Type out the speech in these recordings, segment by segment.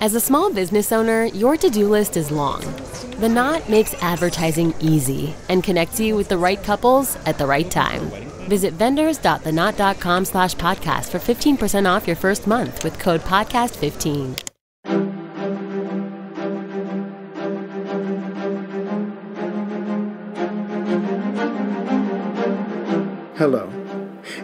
As a small business owner, your to-do list is long. The Knot makes advertising easy and connects you with the right couples at the right time. Visit vendors.theknot.com/podcast for 15% off your first month with code podcast15. Hello,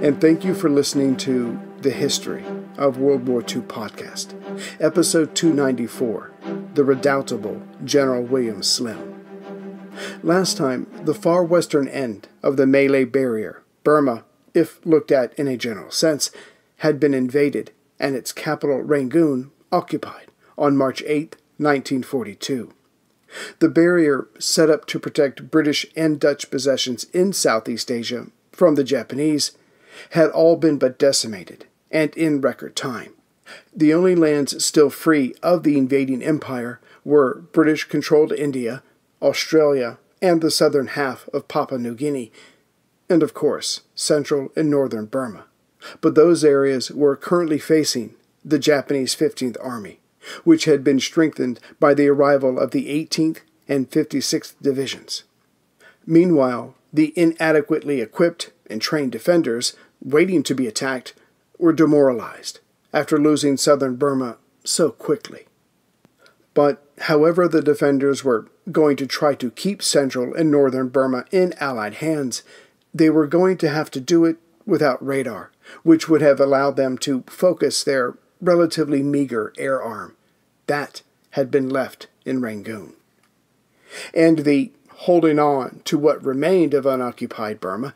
and thank you for listening to The History of World War II podcast, episode 294, The Redoubtable General William Slim. Last time, the far western end of the Malay barrier, Burma, if looked at in a general sense, had been invaded and its capital, Rangoon, occupied on March 8, 1942. The barrier, set up to protect British and Dutch possessions in Southeast Asia from the Japanese, had all been but decimated, and in record time. The only lands still free of the invading empire were British-controlled India, Australia, and the southern half of Papua New Guinea, and of course, central and northern Burma. But those areas were currently facing the Japanese 15th Army, which had been strengthened by the arrival of the 18th and 56th Divisions. Meanwhile, the inadequately equipped and trained defenders, waiting to be attacked, were demoralized after losing southern Burma so quickly. But however the defenders were going to try to keep central and northern Burma in Allied hands, they were going to have to do it without radar, which would have allowed them to focus their relatively meager air arm. That had been left in Rangoon. And the holding on to what remained of unoccupied Burma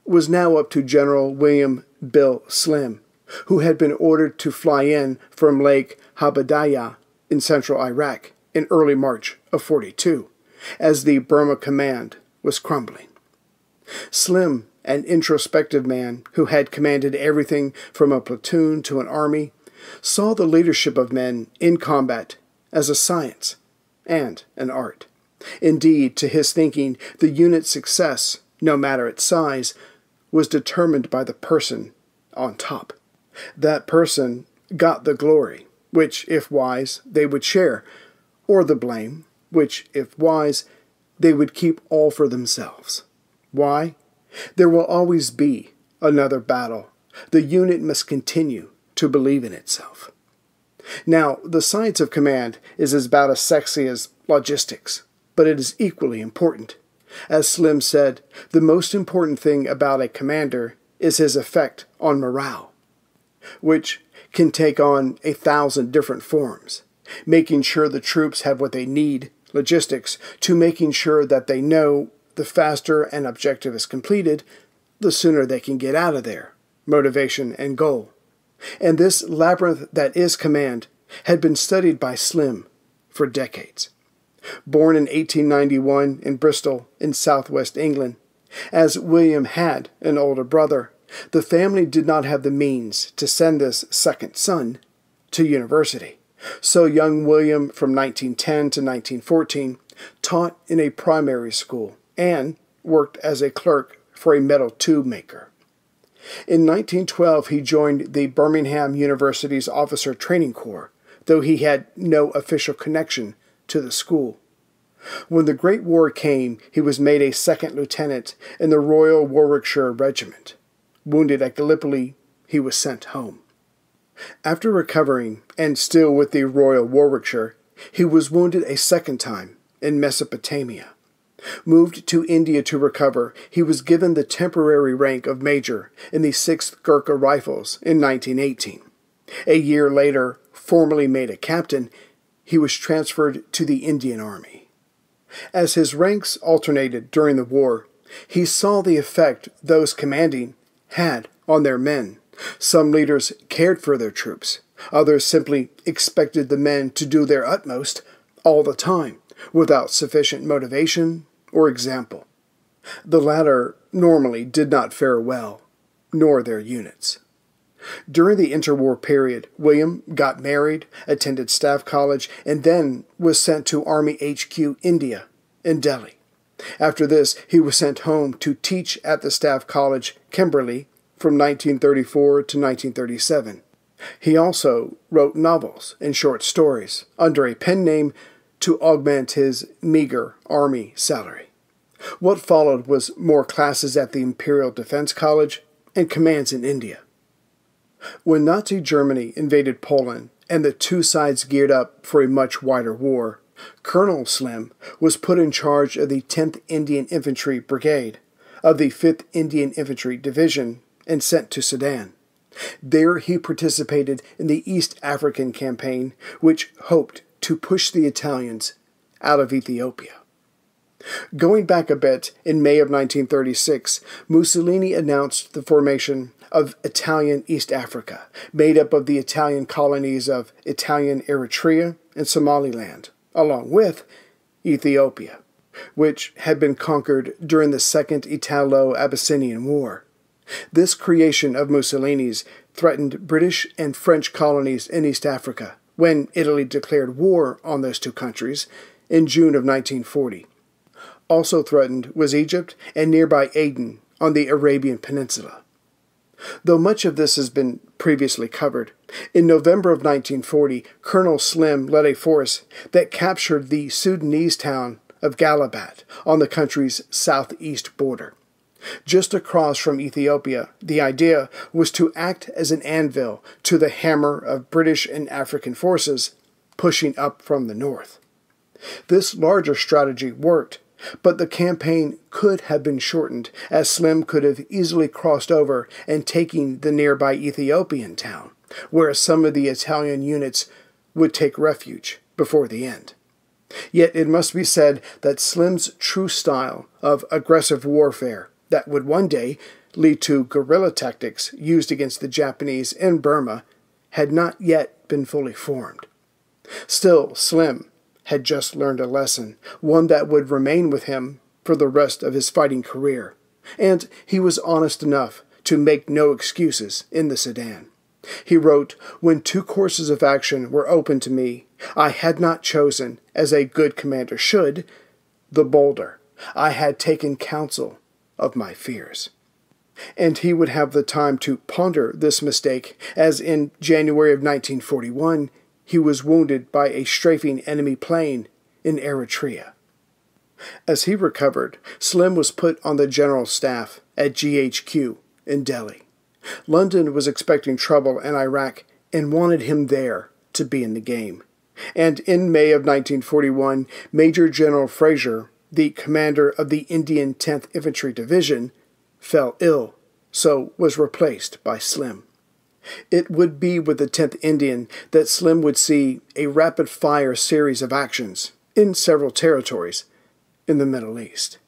was now up to General William Bill Slim, who had been ordered to fly in from Lake Habadaya in central Iraq in early March of 42, as the Burma command was crumbling. Slim, an introspective man who had commanded everything from a platoon to an army, saw the leadership of men in combat as a science and an art. Indeed, to his thinking, the unit's success, no matter its size, was determined by the person on top. That person got the glory, which, if wise, they would share, or the blame, which, if wise, they would keep all for themselves. Why? There will always be another battle. The unit must continue to believe in itself. Now, the science of command is about as sexy as logistics, but it is equally important. As Slim said, the most important thing about a commander is his effect on morale, which can take on 1,000 different forms, making sure the troops have what they need, logistics, to making sure that they know the faster an objective is completed, the sooner they can get out of there, motivation and goal. And this labyrinth that is command had been studied by Slim for decades. Born in 1891 in Bristol in southwest England, as William had an older brother, the family did not have the means to send this second son to university. So young William, from 1910 to 1914, taught in a primary school and worked as a clerk for a metal tube maker. In 1912, he joined the Birmingham University's Officer Training Corps, though he had no official connection to the school. When the Great War came, he was made a second lieutenant in the Royal Warwickshire Regiment. Wounded at Gallipoli, he was sent home. After recovering, and still with the Royal Warwickshire, he was wounded a second time in Mesopotamia. Moved to India to recover, he was given the temporary rank of major in the 6th Gurkha Rifles in 1918. A year later, formally made a captain, he was transferred to the Indian Army. As his ranks alternated during the war, he saw the effect those commanding had on their men. Some leaders cared for their troops. Others simply expected the men to do their utmost all the time, without sufficient motivation or example. The latter normally did not fare well, nor their units. During the interwar period, William got married, attended Staff College, and then was sent to Army HQ India in Delhi. After this, he was sent home to teach at the Staff College, Kimberley, from 1934 to 1937. He also wrote novels and short stories under a pen name to augment his meager army salary. What followed was more classes at the Imperial Defense College and commands in India. When Nazi Germany invaded Poland and the two sides geared up for a much wider war, Colonel Slim was put in charge of the 10th Indian Infantry Brigade of the 5th Indian Infantry Division and sent to Sudan. There he participated in the East African Campaign, which hoped to push the Italians out of Ethiopia. Going back a bit, in May of 1936, Mussolini announced the formation of Italian East Africa, made up of the Italian colonies of Italian Eritrea and Somaliland, along with Ethiopia, which had been conquered during the Second Italo-Abyssinian War. This creation of Mussolini's threatened British and French colonies in East Africa when Italy declared war on those two countries in June of 1940. Also threatened was Egypt and nearby Aden on the Arabian Peninsula. Though much of this has been previously covered, in November of 1940, Colonel Slim led a force that captured the Sudanese town of Galabat on the country's southeast border. Just across from Ethiopia, the idea was to act as an anvil to the hammer of British and African forces pushing up from the north. This larger strategy worked, but the campaign could have been shortened, as Slim could have easily crossed over and taken the nearby Ethiopian town, where some of the Italian units would take refuge before the end. Yet it must be said that Slim's true style of aggressive warfare that would one day lead to guerrilla tactics used against the Japanese in Burma had not yet been fully formed. Still, Slim had just learned a lesson, one that would remain with him for the rest of his fighting career, and he was honest enough to make no excuses in the Sudan. He wrote, "When two courses of action were open to me, I had not chosen, as a good commander should, the bolder. I had taken counsel of my fears." And he would have the time to ponder this mistake, as in January of 1941, he was wounded by a strafing enemy plane in Eritrea. As he recovered, Slim was put on the general staff at GHQ in Delhi. London was expecting trouble in Iraq and wanted him there to be in the game. And in May of 1941, Major General Fraser, the commander of the Indian 10th Infantry Division, fell ill, so was replaced by Slim. It would be with the 10th Indian that Slim would see a rapid-fire series of actions in several territories in the Middle East.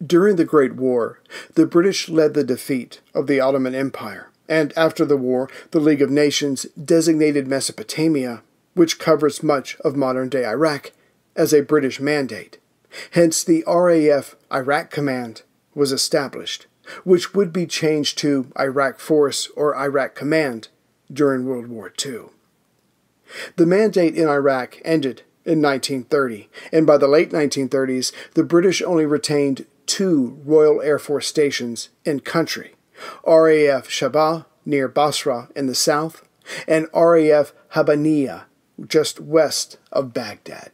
During the Great War, the British led the defeat of the Ottoman Empire, and after the war, the League of Nations designated Mesopotamia, which covers much of modern-day Iraq, as a British mandate. Hence, the RAF Iraq Command was established, which would be changed to Iraq Force or Iraq Command during World War II. The mandate in Iraq ended in 1930, and by the late 1930s, the British only retained two Royal Air Force stations in country, RAF Shabaa near Basra in the south, and RAF Habaniya just west of Baghdad.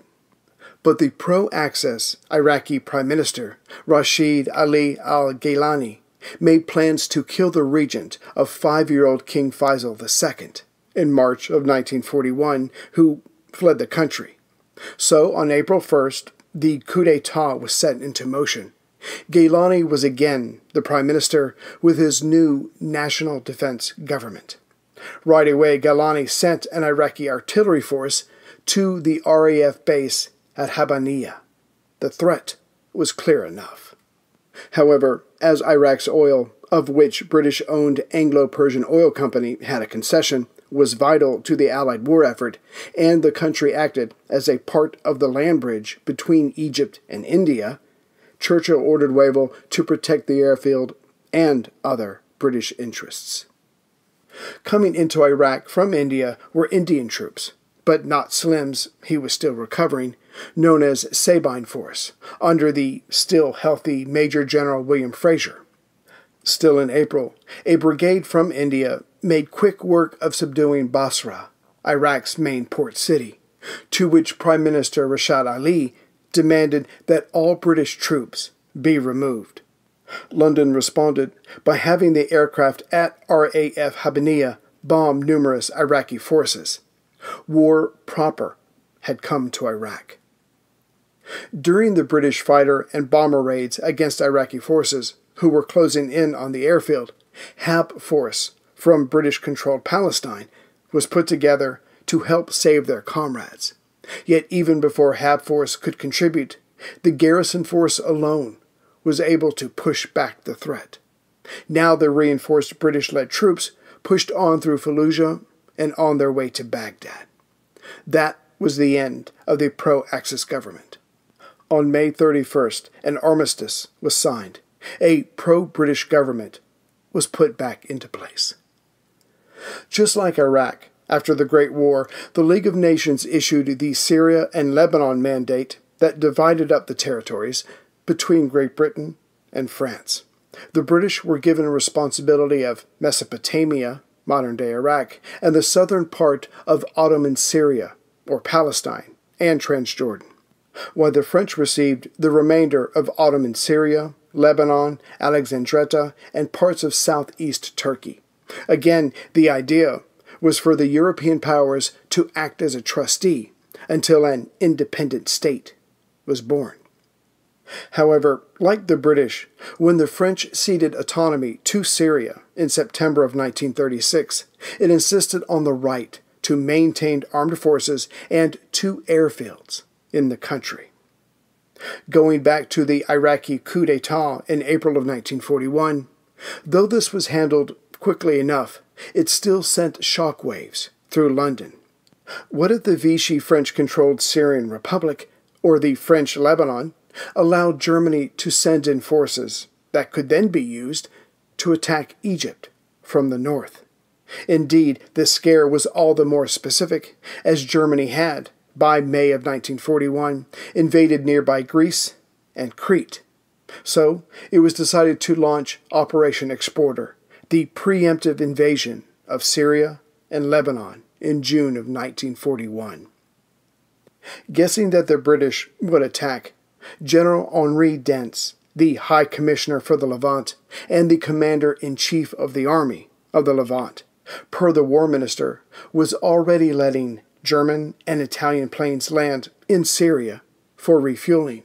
But the pro-Axis Iraqi Prime Minister, Rashid Ali al-Gailani, made plans to kill the regent of 5-year-old King Faisal II in March of 1941, who fled the country. So, on April 1st, the coup d'etat was set into motion. Gailani was again the prime minister with his new national defense government. Right away, Gailani sent an Iraqi artillery force to the RAF base at Habaniya. The threat was clear enough. However, as Iraq's oil, of which British-owned Anglo-Persian Oil Company had a concession, was vital to the Allied war effort, and the country acted as a part of the land bridge between Egypt and India, Churchill ordered Wavell to protect the airfield and other British interests. Coming into Iraq from India were Indian troops, but not Slim's, he was still recovering, known as Sabine Force, under the still healthy Major General William Fraser. Still in April, a brigade from India made quick work of subduing Basra, Iraq's main port city, to which Prime Minister Rashad Ali demanded that all British troops be removed. London responded by having the aircraft at RAF Habaniya bomb numerous Iraqi forces. War proper had come to Iraq. During the British fighter and bomber raids against Iraqi forces who were closing in on the airfield, HAP Force from British-controlled Palestine was put together to help save their comrades. Yet even before HAP Force could contribute, the garrison force alone was able to push back the threat. Now the reinforced British-led troops pushed on through Fallujah and on their way to Baghdad. That was the end of the pro-Axis government. On May 31st, an armistice was signed. A pro-British government was put back into place. Just like Iraq, after the Great War, the League of Nations issued the Syria and Lebanon Mandate that divided up the territories between Great Britain and France. The British were given a responsibility of Mesopotamia, modern-day Iraq, and the southern part of Ottoman Syria, or Palestine, and Transjordan, while the French received the remainder of Ottoman Syria, Lebanon, Alexandretta, and parts of southeast Turkey. Again, the idea was for the European powers to act as a trustee until an independent state was born. However, like the British, when the French ceded autonomy to Syria in September of 1936, it insisted on the right to maintain armed forces and 2 airfields in the country. Going back to the Iraqi coup d'etat in April of 1941, though this was handled quickly enough, it still sent shockwaves through London. What if the Vichy French-controlled Syrian Republic, or the French Lebanon, allowed Germany to send in forces that could then be used to attack Egypt from the north? Indeed, this scare was all the more specific as Germany had, by May of 1941, invaded nearby Greece and Crete. So, it was decided to launch Operation Exporter, the preemptive invasion of Syria and Lebanon in June of 1941. Guessing that the British would attack, General Henri Dents, the High Commissioner for the Levant and the Commander-in-Chief of the Army of the Levant, per the War Minister, was already letting German and Italian planes land in Syria for refueling.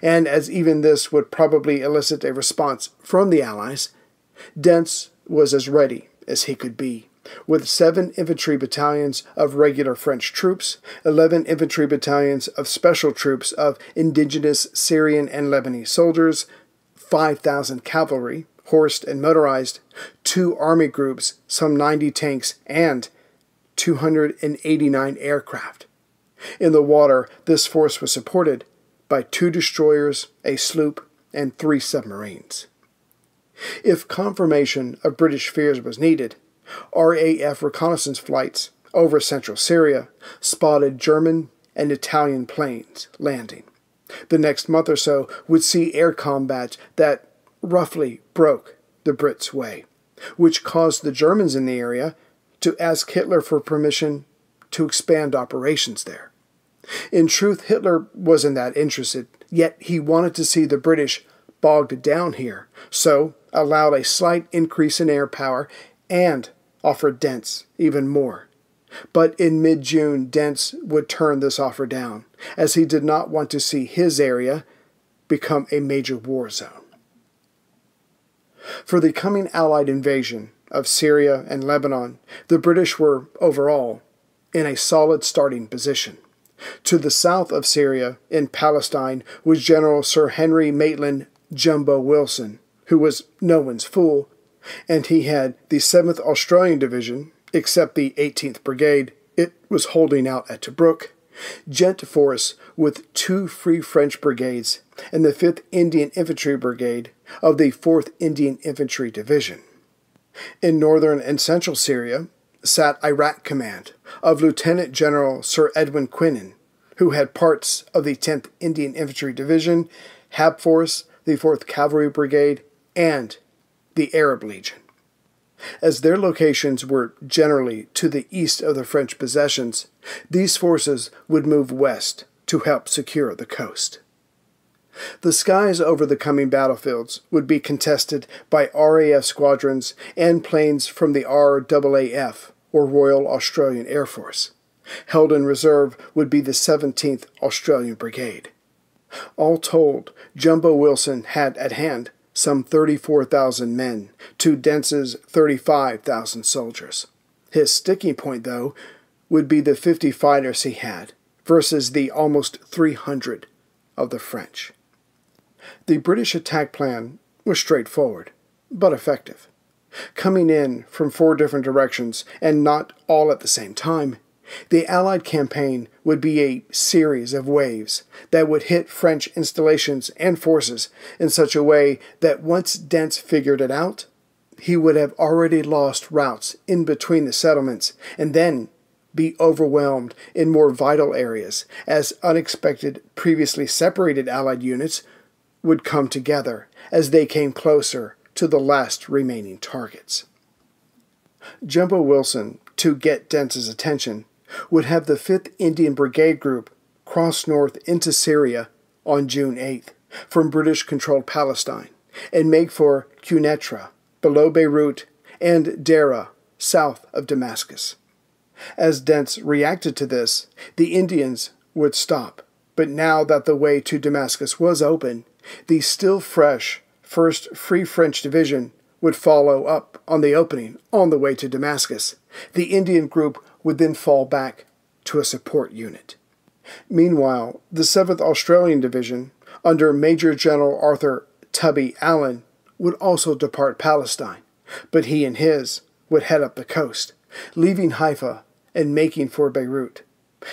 And as even this would probably elicit a response from the Allies, Dents was as ready as he could be, with 7 infantry battalions of regular French troops, 11 infantry battalions of special troops of indigenous Syrian and Lebanese soldiers, 5,000 cavalry, horsed and motorized, 2 army groups, some 90 tanks, and 289 aircraft. In the water, this force was supported by 2 destroyers, a sloop, and 3 submarines. If confirmation of British fears was needed, RAF reconnaissance flights over central Syria spotted German and Italian planes landing. The next month or so would see air combat that roughly broke the Brits' way, which caused the Germans in the area to ask Hitler for permission to expand operations there. In truth, Hitler wasn't that interested, yet he wanted to see the British bogged down here, so allowed a slight increase in air power and offered Dents even more. But in mid-June, Dents would turn this offer down, as he did not want to see his area become a major war zone. For the coming Allied invasion of Syria and Lebanon, the British were, overall, in a solid starting position. To the south of Syria, in Palestine, was General Sir Henry Maitland Jumbo Wilson, who was no one's fool, and he had the 7th Australian Division, except the 18th Brigade, it was holding out at Tobruk, Gent Force with 2 Free French brigades, and the 5th Indian Infantry Brigade of the 4th Indian Infantry Division. In northern and central Syria sat Iraq Command of Lieutenant General Sir Edwin Quinan, who had parts of the 10th Indian Infantry Division, HAP Force, the 4th Cavalry Brigade, and the Arab Legion. As their locations were generally to the east of the French possessions, these forces would move west to help secure the coast. The skies over the coming battlefields would be contested by RAF squadrons and planes from the RAAF, or Royal Australian Air Force. Held in reserve would be the 17th Australian Brigade. All told, Jumbo Wilson had at hand some 34,000 men to Dentz's 35,000 soldiers. His sticking point, though, would be the 50 fighters he had versus the almost 300 of the French. The British attack plan was straightforward, but effective. Coming in from 4 different directions, and not all at the same time, the Allied campaign would be a series of waves that would hit French installations and forces in such a way that once Dentz figured it out, he would have already lost routes in between the settlements and then be overwhelmed in more vital areas as unexpected previously separated Allied units would come together as they came closer to the last remaining targets. Jumbo Wilson, to get Dentz's attention, would have the 5th Indian Brigade Group cross north into Syria on June 8th from British-controlled Palestine and make for Quneitra, below Beirut, and Dera, south of Damascus. As Dentz reacted to this, the Indians would stop, but now that the way to Damascus was open, the still fresh 1st Free French Division would follow up on the opening on the way to Damascus. The Indian group would then fall back to a support unit. Meanwhile, the 7th Australian Division, under Major General Arthur Tubby Allen, would also depart Palestine, but he and his would head up the coast, leaving Haifa and making for Beirut.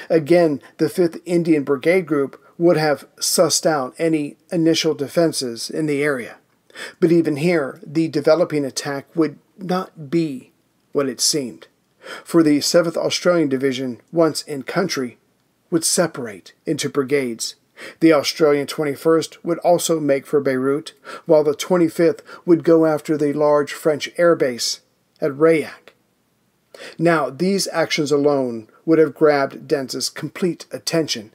Again, the 5th Indian Brigade Group would have sussed out any initial defenses in the area. But even here, the developing attack would not be what it seemed. For the 7th Australian Division, once in country, would separate into brigades. The Australian 21st would also make for Beirut, while the 25th would go after the large French air base at Rayak. Now, these actions alone would have grabbed Dentz's complete attention,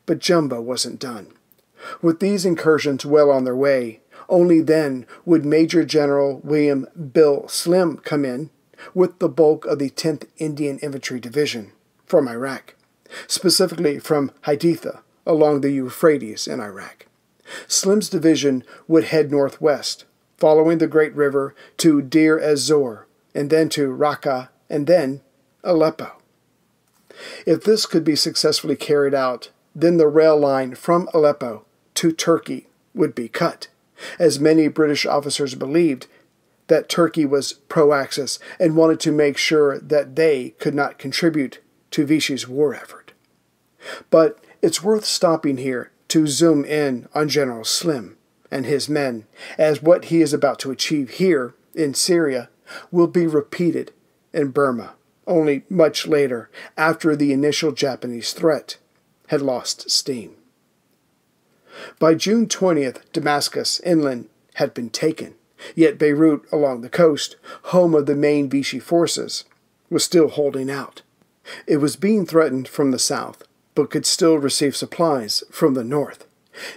but Jumbo wasn't done. With these incursions well on their way, only then would Major General William Bill Slim come in with the bulk of the 10th Indian Infantry Division from Iraq, specifically from Haditha along the Euphrates in Iraq. Slim's division would head northwest, following the Great River to Deir ez-Zor, and then to Raqqa, and then Aleppo. If this could be successfully carried out, then the rail line from Aleppo to Turkey would be cut, as many British officers believed that Turkey was pro-Axis and wanted to make sure that they could not contribute to Vichy's war effort. But it's worth stopping here to zoom in on General Slim and his men, as what he is about to achieve here in Syria will be repeated in Burma, only much later, after the initial Japanese threat had lost steam. By June 20th, Damascus inland had been taken, yet Beirut along the coast, home of the main Vichy forces, was still holding out. It was being threatened from the south, but could still receive supplies from the north.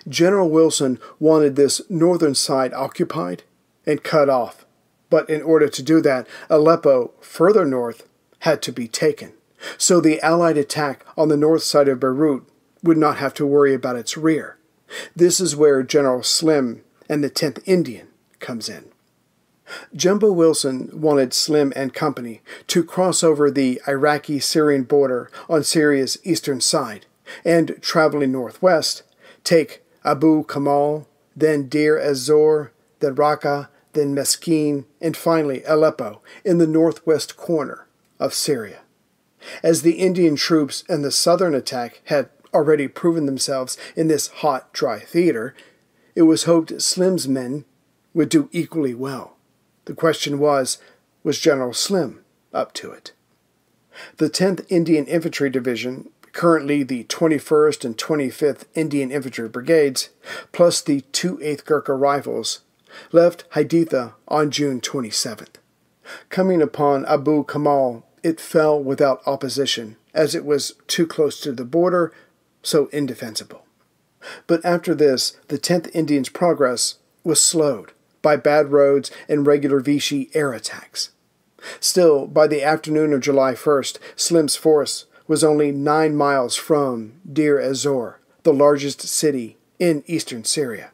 General Wilson wanted this northern side occupied and cut off, but in order to do that, Aleppo, further north, had to be taken. So the Allied attack on the north side of Beirut would not have to worry about its rear. This is where General Slim and the 10th Indian comes in. Jumbo Wilson wanted Slim and company to cross over the Iraqi-Syrian border on Syria's eastern side, and traveling northwest, take Abu Kamal, then Deir ez-Zor, then Raqqa, then Meskin, and finally Aleppo in the northwest corner of Syria. As the Indian troops in the southern attack had already proven themselves in this hot, dry theater, it was hoped Slim's men would do equally well. The question was General Slim up to it? The 10th Indian Infantry Division, currently the 21st and 25th Indian Infantry Brigades, plus the 2 8th Gurkha Rifles, left Haditha on June 27th. Coming upon Abu Kamal, it fell without opposition, as it was too close to the border, so indefensible. But after this, the 10th Indians' progress was slowed by bad roads and regular Vichy air attacks. Still, by the afternoon of July 1st, Slim's force was only 9 miles from Deir ez-Zor, the largest city in eastern Syria.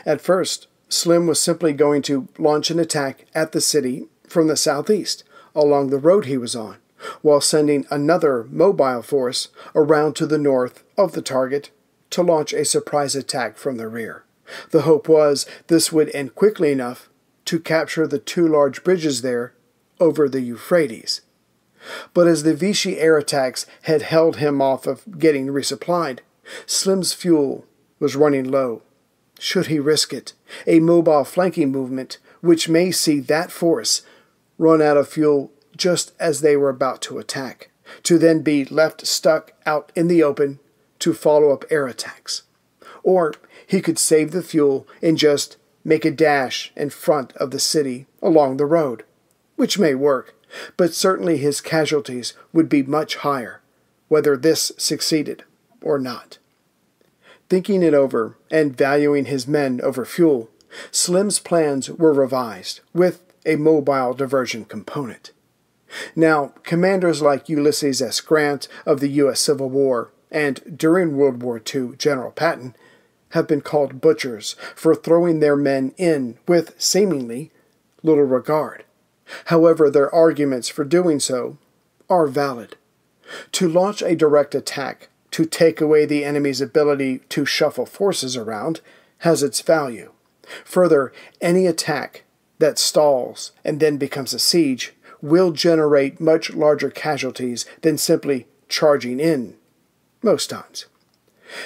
At first, Slim was simply going to launch an attack at the city from the southeast, along the road he was on, while sending another mobile force around to the north of the target to launch a surprise attack from the rear. The hope was this would end quickly enough to capture the 2 large bridges there over the Euphrates. But as the Vichy air attacks had held him off of getting resupplied, Slim's fuel was running low. Should he risk it, a mobile flanking movement which may see that force run out of fuel just as they were about to attack, to then be left stuck out in the open to follow up air attacks? Or he could save the fuel and just make a dash in front of the city along the road, which may work, but certainly his casualties would be much higher, whether this succeeded or not. Thinking it over and valuing his men over fuel, Slim's plans were revised with a mobile diversion component. Now, commanders like Ulysses S. Grant of the U.S. Civil War and during World War II General Patton have been called butchers for throwing their men in with seemingly little regard. However, their arguments for doing so are valid. To launch a direct attack to take away the enemy's ability to shuffle forces around has its value. Further, any attack that stalls and then becomes a siege will generate much larger casualties than simply charging in, most times.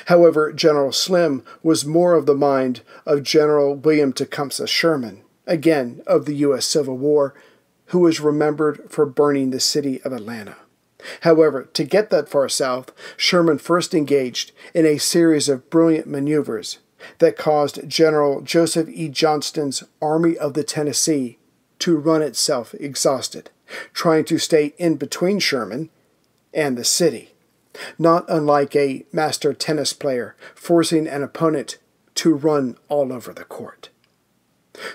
However, General Slim was more of the mind of General William Tecumseh Sherman, again of the U.S. Civil War, who was remembered for burning the city of Atlanta. However, to get that far south, Sherman first engaged in a series of brilliant maneuvers that caused General Joseph E. Johnston's Army of the Tennessee to run itself exhausted, trying to stay in between Sherman and the city, not unlike a master tennis player forcing an opponent to run all over the court.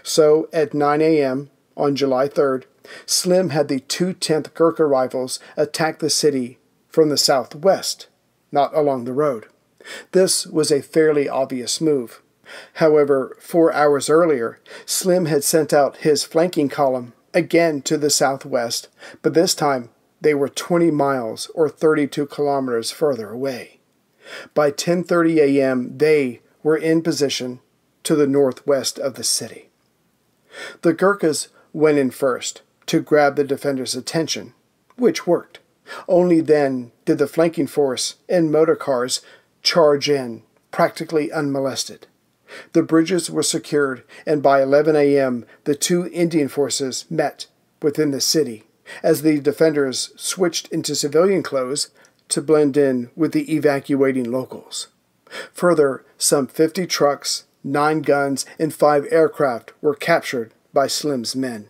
So, at 9 a.m. on July 3rd, Slim had the 210th Gurkha Rifles attack the city from the southwest, not along the road. This was a fairly obvious move. However, 4 hours earlier, Slim had sent out his flanking column again to the southwest, but this time they were 20 miles or 32 kilometers further away. By 10:30 a.m., they were in position to the northwest of the city. The Gurkhas went in first to grab the defenders' attention, which worked. Only then did the flanking force and motor cars charge in, practically unmolested. The bridges were secured, and by 11 a.m. the 2 Indian forces met within the city, as the defenders switched into civilian clothes to blend in with the evacuating locals. Further, some 50 trucks, 9 guns, and 5 aircraft were captured by Slim's men.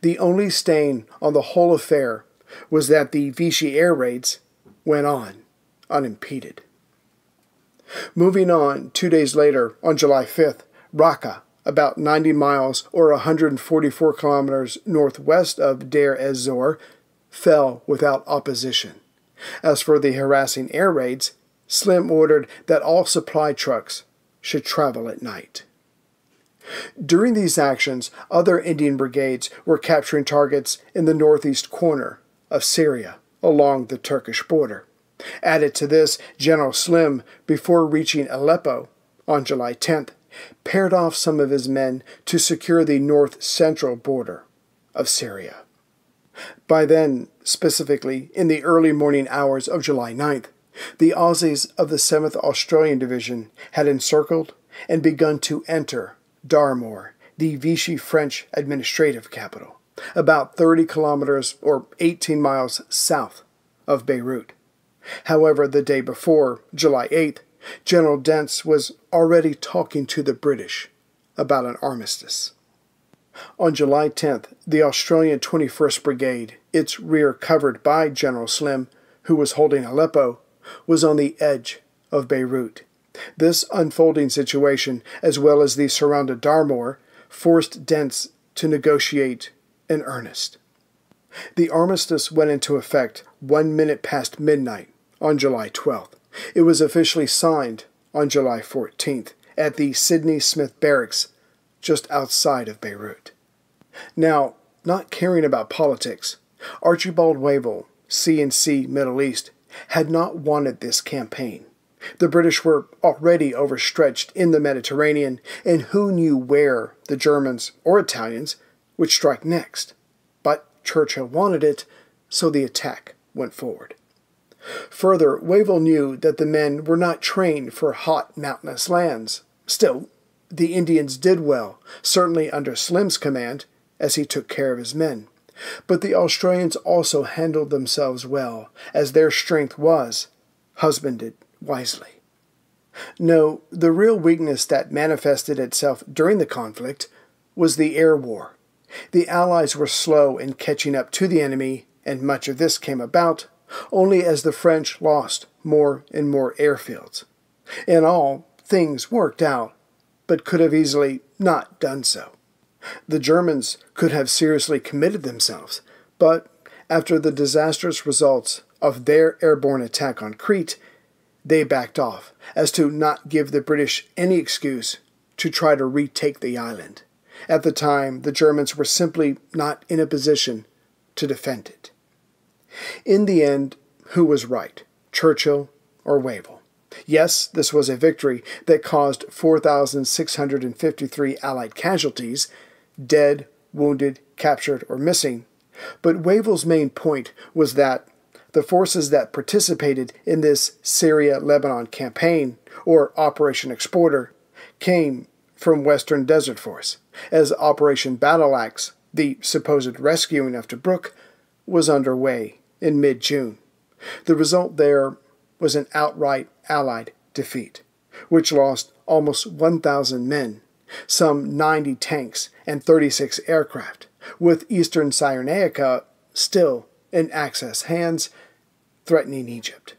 The only stain on the whole affair was that the Vichy air raids went on unimpeded. Moving on, 2 days later, on July 5th, Raqqa, about 90 miles or 144 kilometers northwest of Deir ez-Zor, fell without opposition. As for the harassing air raids, Slim ordered that all supply trucks should travel at night. During these actions, other Indian brigades were capturing targets in the northeast corner of Syria, along the Turkish border. Added to this, General Slim, before reaching Aleppo on July 10th, paired off some of his men to secure the north-central border of Syria. By then, specifically in the early morning hours of July 9th, the Aussies of the 7th Australian Division had encircled and begun to enter Darmour, the Vichy French administrative capital, about 30 kilometers or 18 miles south of Beirut. However, the day before, July 8th, General Dent's was already talking to the British about an armistice. On July 10th, the Australian 21st Brigade, its rear covered by General Slim, who was holding Aleppo, was on the edge of Beirut. This unfolding situation, as well as the surrounded Darmour, forced Dent's to negotiate in earnest. The armistice went into effect 1 minute past midnight on July 12th. It was officially signed on July 14th at the Sidney Smith Barracks just outside of Beirut. Now, not caring about politics, Archibald Wavell, C&C Middle East, had not wanted this campaign. The British were already overstretched in the Mediterranean, and who knew where the Germans or Italians would strike next? But Churchill wanted it, so the attack went forward. Further, Wavell knew that the men were not trained for hot mountainous lands. Still, the Indians did well, certainly under Slim's command, as he took care of his men. But the Australians also handled themselves well, as their strength was husbanded wisely. No, the real weakness that manifested itself during the conflict was the air war. The Allies were slow in catching up to the enemy, and much of this came about only as the French lost more and more airfields. In all, things worked out, but could have easily not done so. The Germans could have seriously committed themselves, but after the disastrous results of their airborne attack on Crete, they backed off, as to not give the British any excuse to try to retake the island. At the time, the Germans were simply not in a position to defend it. In the end, who was right, Churchill or Wavell? Yes, this was a victory that caused 4,653 Allied casualties, dead, wounded, captured, or missing. But Wavell's main point was that the forces that participated in this Syria-Lebanon campaign, or Operation Exporter, came from Western Desert Force, as Operation Battle Axe, the supposed rescuing of Tobruk, was underway in mid-June. The result there was an outright Allied defeat, which lost almost 1,000 men, some 90 tanks, and 36 aircraft, with Eastern Cyrenaica still in Axis hands, threatening Egypt.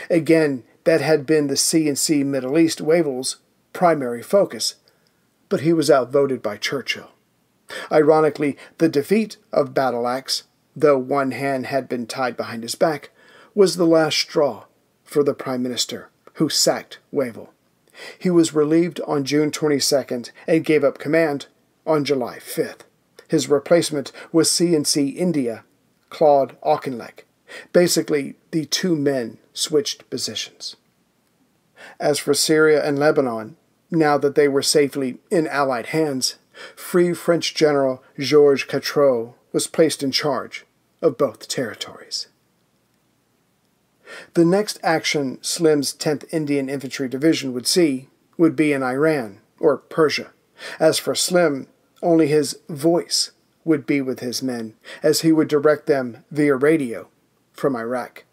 Again, that had been the C&C Middle East Wavell's primary focus, but he was outvoted by Churchill. Ironically, the defeat of Battle Axe, though one hand had been tied behind his back, was the last straw for the Prime Minister, who sacked Wavell. He was relieved on June 22nd and gave up command on July 5th. His replacement was C&C India, Claude Auchinleck. Basically, the two men switched positions. As for Syria and Lebanon, now that they were safely in Allied hands, Free French General Georges Catroux was placed in charge of both territories. The next action Slim's 10th Indian Infantry Division would see would be in Iran, or Persia. As for Slim, only his voice would be with his men, as he would direct them via radio from Iraq.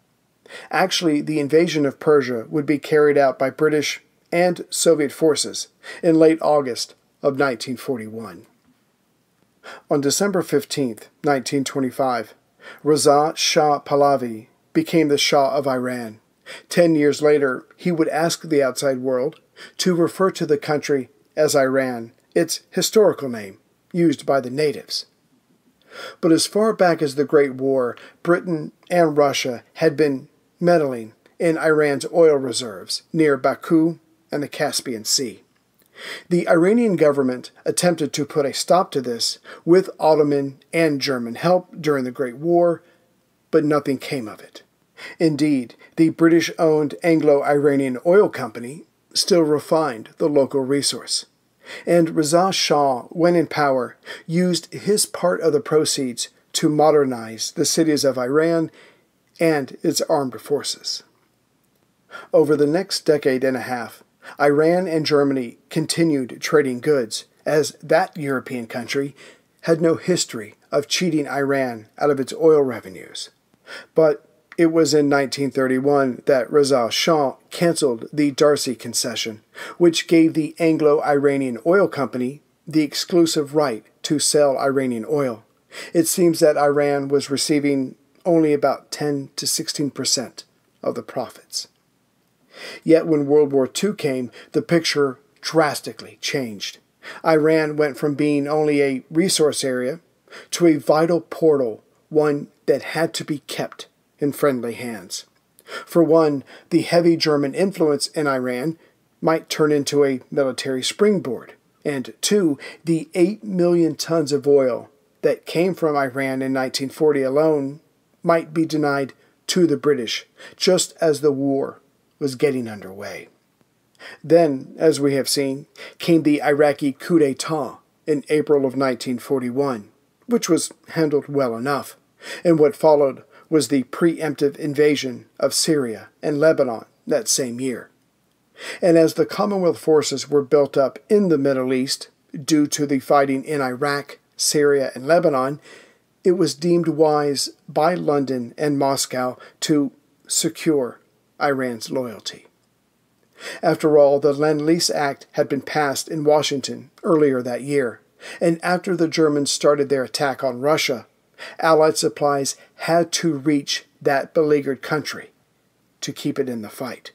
Actually, the invasion of Persia would be carried out by British and Soviet forces in late August of 1941. On December 15, 1925, Reza Shah Pahlavi became the Shah of Iran. 10 years later, he would ask the outside world to refer to the country as Iran, its historical name, used by the natives. But as far back as the Great War, Britain and Russia had been meddling in Iran's oil reserves near Baku and the Caspian Sea. The Iranian government attempted to put a stop to this with Ottoman and German help during the Great War, but nothing came of it. Indeed, the British-owned Anglo-Iranian Oil Company still refined the local resource, and Reza Shah, when in power, used his part of the proceeds to modernize the cities of Iran and its armed forces. Over the next decade and a half, Iran and Germany continued trading goods, as that European country had no history of cheating Iran out of its oil revenues. But It was in 1931 that Reza Shah canceled the Darcy Concession, which gave the Anglo-Iranian Oil Company the exclusive right to sell Iranian oil. It seems that Iran was receiving only about 10 to 16% of the profits. Yet when World War II came, the picture drastically changed. Iran went from being only a resource area to a vital portal, one that had to be kept in friendly hands. For one, the heavy German influence in Iran might turn into a military springboard, and two, the 8 million tons of oil that came from Iran in 1940 alone might be denied to the British, just as the war was getting underway. Then, as we have seen, came the Iraqi coup d'etat in April of 1941, which was handled well enough, and what followed was the preemptive invasion of Syria and Lebanon that same year. And as the Commonwealth forces were built up in the Middle East due to the fighting in Iraq, Syria, and Lebanon, it was deemed wise by London and Moscow to secure Iran's loyalty. After all, the Lend-Lease Act had been passed in Washington earlier that year, and after the Germans started their attack on Russia, Allied supplies had to reach that beleaguered country to keep it in the fight.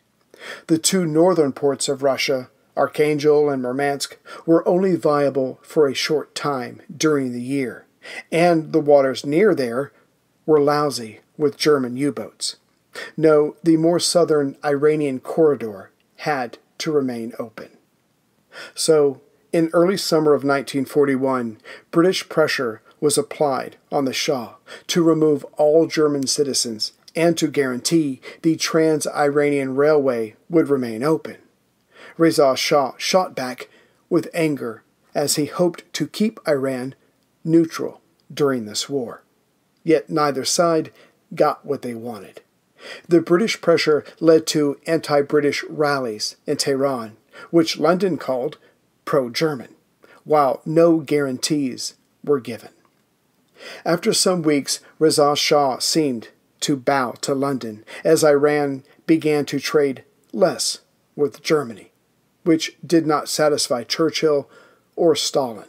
The two northern ports of Russia, Archangel and Murmansk, were only viable for a short time during the year, and the waters near there were lousy with German U-boats. No, the more southern Iranian corridor had to remain open. So, in early summer of 1941, British pressure was applied on the Shah to remove all German citizens and to guarantee the Trans-Iranian Railway would remain open. Reza Shah shot back with anger as he hoped to keep Iran neutral during this war. Yet neither side got what they wanted. The British pressure led to anti-British rallies in Tehran, which London called pro-German, while no guarantees were given. After some weeks, Reza Shah seemed to bow to London as Iran began to trade less with Germany, which did not satisfy Churchill or Stalin.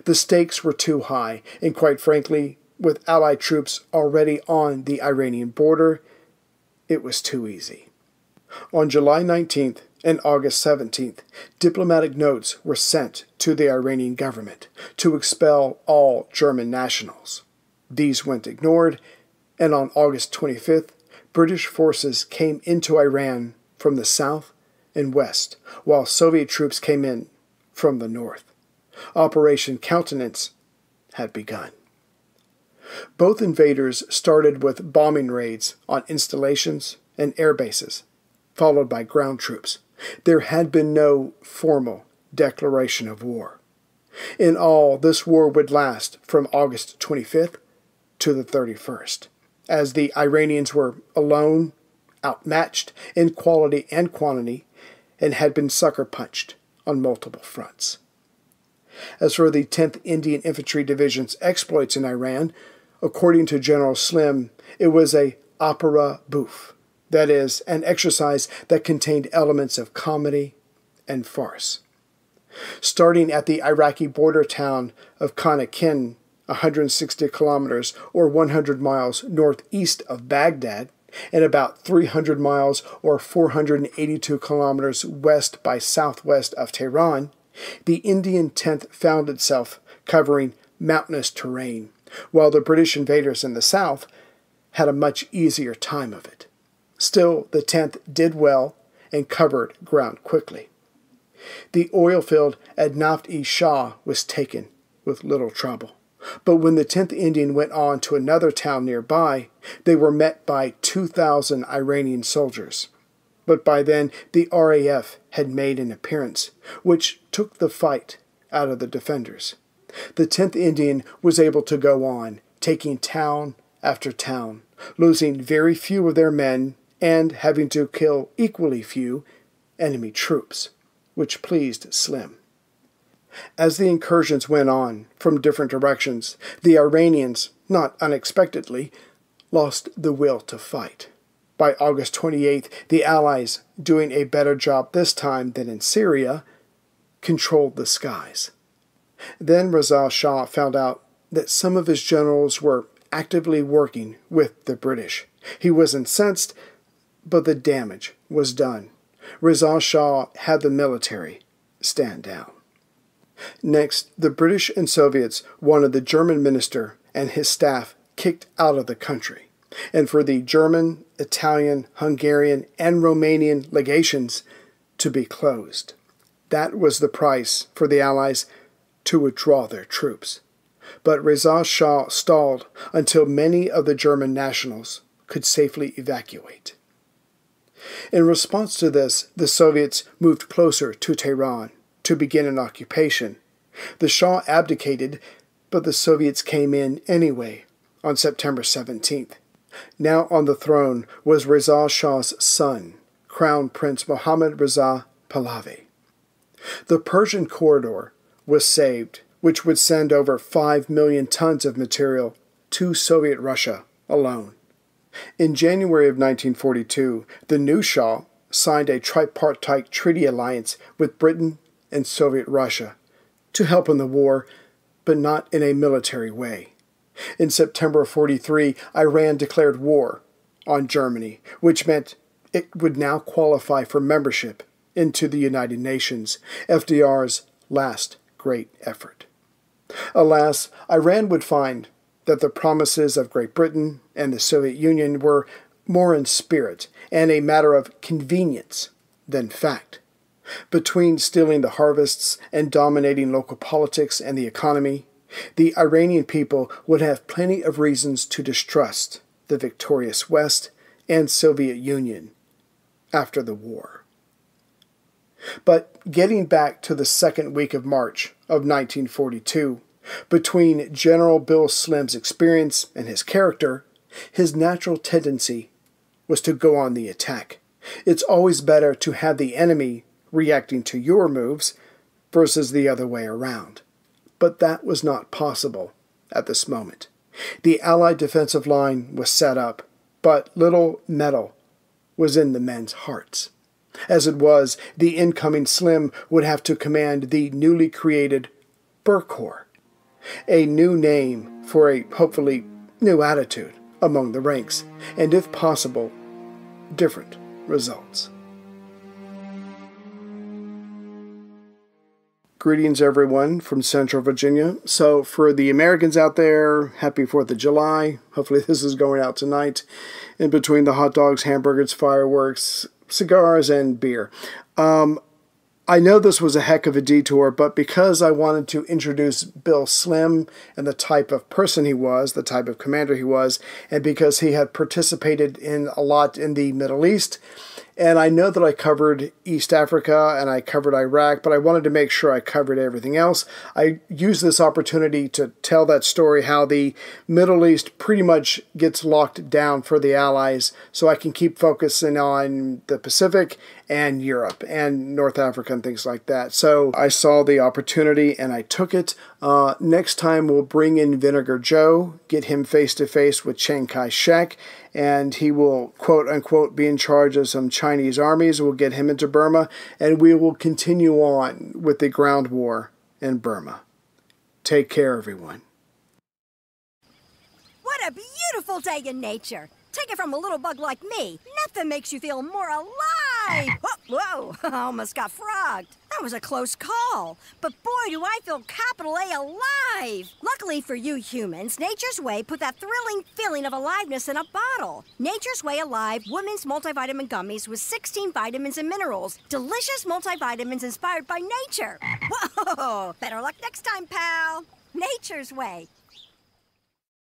The stakes were too high, and quite frankly, with Allied troops already on the Iranian border, it was too easy. On July 19th and August 17th, diplomatic notes were sent to the Iranian government to expel all German nationals. These went ignored, and on August 25th, British forces came into Iran from the south and west, while Soviet troops came in from the north. Operation Countenance had begun. Both invaders started with bombing raids on installations and air bases, followed by ground troops. There had been no formal declaration of war. In all, this war would last from August 25th to the 31st, as the Iranians were alone, outmatched in quality and quantity, and had been sucker-punched on multiple fronts. As for the 10th Indian Infantry Division's exploits in Iran, according to General Slim, it was a opera bouffe, that is, an exercise that contained elements of comedy and farce. Starting at the Iraqi border town of Kanakin, 160 kilometers or 100 miles northeast of Baghdad, and about 300 miles or 482 kilometers west by southwest of Tehran, the Indian 10th found itself covering mountainous terrain, while the British invaders in the south had a much easier time of it. Still, the 10th did well and covered ground quickly. The oil field at Naft-e-Shah was taken with little trouble. But when the 10th Indian went on to another town nearby, they were met by 2,000 Iranian soldiers. But by then, the RAF had made an appearance, which took the fight out of the defenders. The 10th Indian was able to go on, taking town after town, losing very few of their men and having to kill equally few enemy troops, which pleased Slim. As the incursions went on from different directions, the Iranians, not unexpectedly, lost the will to fight. By August 28th, the Allies, doing a better job this time than in Syria, controlled the skies. Then Reza Shah found out that some of his generals were actively working with the British. He was incensed, but the damage was done. Reza Shah had the military stand down. Next, the British and Soviets wanted the German minister and his staff kicked out of the country, and for the German, Italian, Hungarian, and Romanian legations to be closed. That was the price for the Allies to withdraw their troops. But Reza Shah stalled until many of the German nationals could safely evacuate. In response to this, the Soviets moved closer to Tehran to begin an occupation. The Shah abdicated, but the Soviets came in anyway on September 17th. Now on the throne was Reza Shah's son, Crown Prince Mohammad Reza Pahlavi. The Persian corridor was saved, which would send over 5 million tons of material to Soviet Russia alone. In January of 1942, the new Shah signed a tripartite treaty alliance with Britain and Soviet Russia to help in the war, but not in a military way. In September of 1943, Iran declared war on Germany, which meant it would now qualify for membership into the United Nations, FDR's last great effort. Alas, Iran would find that the promises of Great Britain and the Soviet Union were more in spirit and a matter of convenience than fact. Between stealing the harvests and dominating local politics and the economy, the Iranian people would have plenty of reasons to distrust the victorious West and Soviet Union after the war. But getting back to the second week of March of 1942, between General Bill Slim's experience and his character, his natural tendency was to go on the attack. It's always better to have the enemy reacting to your moves versus the other way around. But that was not possible at this moment. The Allied defensive line was set up, but little metal was in the men's hearts. As it was, the incoming Slim would have to command the newly created BurCorps, a new name for a hopefully new attitude among the ranks, and if possible, different results. Greetings everyone from Central Virginia. So for the Americans out there, happy 4th of July. Hopefully this is going out tonight in between the hot dogs, hamburgers, fireworks, cigars, and beer. I know this was a heck of a detour, but because I wanted to introduce Bill Slim and the type of person he was, the type of commander he was, and because he had participated in a lot in the Middle East, and I know that I covered East Africa and I covered Iraq, but I wanted to make sure I covered everything else. I used this opportunity to tell that story, how the Middle East pretty much gets locked down for the Allies, so I can keep focusing on the Pacific and Europe and North Africa and things like that. So I saw the opportunity and I took it. Next time we'll bring in Vinegar Joe, get him face-to-face with Chiang Kai-shek, and he will, quote-unquote, be in charge of some Chinese armies. We'll get him into Burma, and we will continue on with the ground war in Burma. Take care, everyone. What a beautiful day in nature. Take it from a little bug like me. Nothing makes you feel more alive. Whoa, I almost got frogged. That was a close call. But boy, do I feel capital A alive. Luckily for you humans, Nature's Way put that thrilling feeling of aliveness in a bottle. Nature's Way Alive Women's Multivitamin Gummies with 16 vitamins and minerals. Delicious multivitamins inspired by nature. Whoa, better luck next time, pal. Nature's Way.